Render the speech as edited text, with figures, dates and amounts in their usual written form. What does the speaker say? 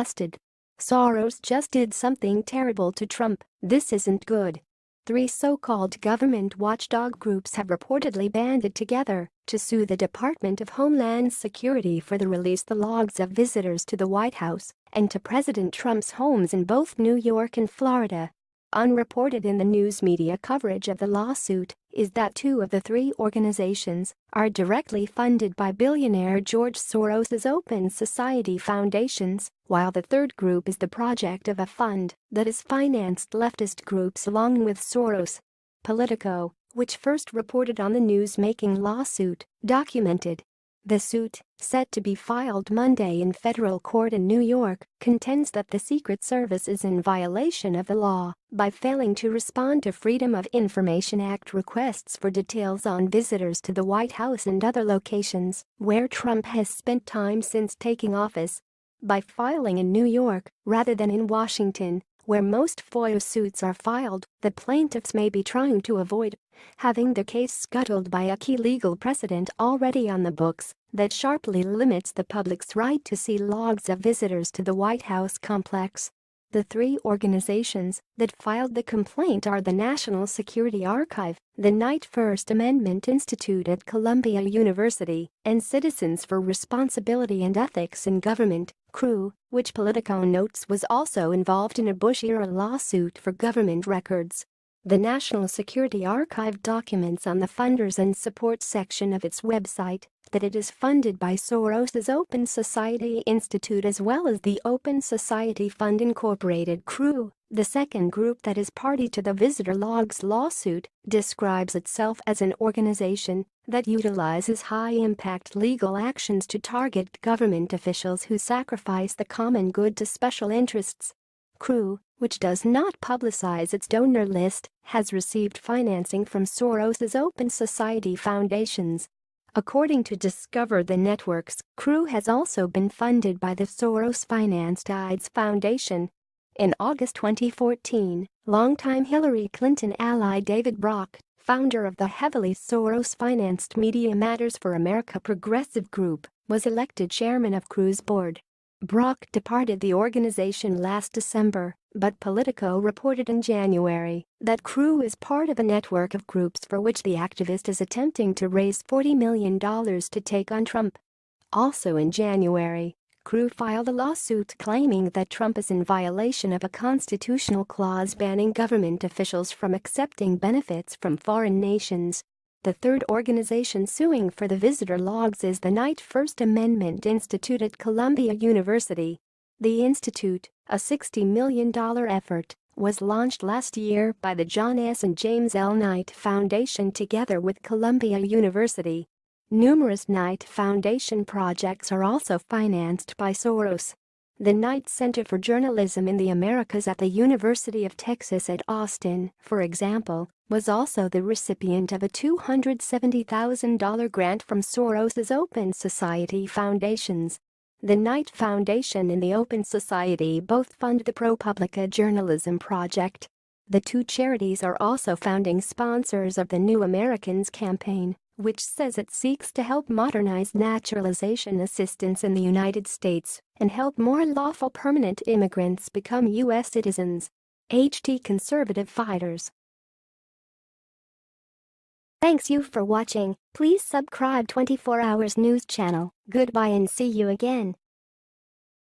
disgusted. Soros just did something terrible to Trump. This isn't good. 3 so-called government watchdog groups have reportedly banded together to sue the Department of Homeland Security for the release the logs of visitors to the White House and to President Trump's homes in both New York and Florida. Unreported in the news media coverage of the lawsuit is that 2 of the 3 organizations are directly funded by billionaire George Soros's Open Society foundations, while the third group is the project of a fund that has financed leftist groups along with Soros. Politico, which first reported on the news-making lawsuit, documented. The suit, set to be filed Monday in federal court in New York, contends that the Secret Service is in violation of the law by failing to respond to Freedom of Information Act requests for details on visitors to the White House and other locations where Trump has spent time since taking office. By filing in New York rather than in Washington, where most FOIA suits are filed, the plaintiffs may be trying to avoid having the case scuttled by a key legal precedent already on the books that sharply limits the public's right to see logs of visitors to the White House complex. The 3 organizations that filed the complaint are the National Security Archive, the Knight First Amendment Institute at Columbia University, and Citizens for Responsibility and Ethics in Government, CREW, which Politico notes was also involved in a Bush-era lawsuit for government records. The National Security Archive documents on the funders and support section of its website that it is funded by Soros's Open Society Institute as well as the Open Society Fund Incorporated. CREW, the second group that is party to the Visitor Logs lawsuit, describes itself as an organization that utilizes high-impact legal actions to target government officials who sacrifice the common good to special interests. CREW, which does not publicize its donor list, has received financing from Soros's Open Society foundations. According to Discover the Networks, CREW has also been funded by the Soros-financed AIDS Foundation. In August 2014, longtime Hillary Clinton ally David Brock, founder of the heavily Soros-financed Media Matters for America progressive group, was elected chairman of CREW's board. Brock departed the organization last December, but Politico reported in January that CREW is part of a network of groups for which the activist is attempting to raise $40 million to take on Trump. Also in January, CREW filed a lawsuit claiming that Trump is in violation of a constitutional clause banning government officials from accepting benefits from foreign nations. The third organization suing for the visitor logs is the Knight First Amendment Institute at Columbia University. The institute, a $60 million effort, was launched last year by the John S. and James L. Knight Foundation together with Columbia University. Numerous Knight Foundation projects are also financed by Soros. The Knight Center for Journalism in the Americas at the University of Texas at Austin, for example, was also the recipient of a $270,000 grant from Soros's Open Society foundations. The Knight Foundation and the Open Society both fund the ProPublica Journalism Project. The 2 charities are also founding sponsors of the New Americans campaign, which says it seeks to help modernize naturalization assistance in the United States and help more lawful permanent immigrants become U.S. citizens. HT Conservative Fighters. Thanks you for watching. Please subscribe 24 Hours News channel. Goodbye and see you again.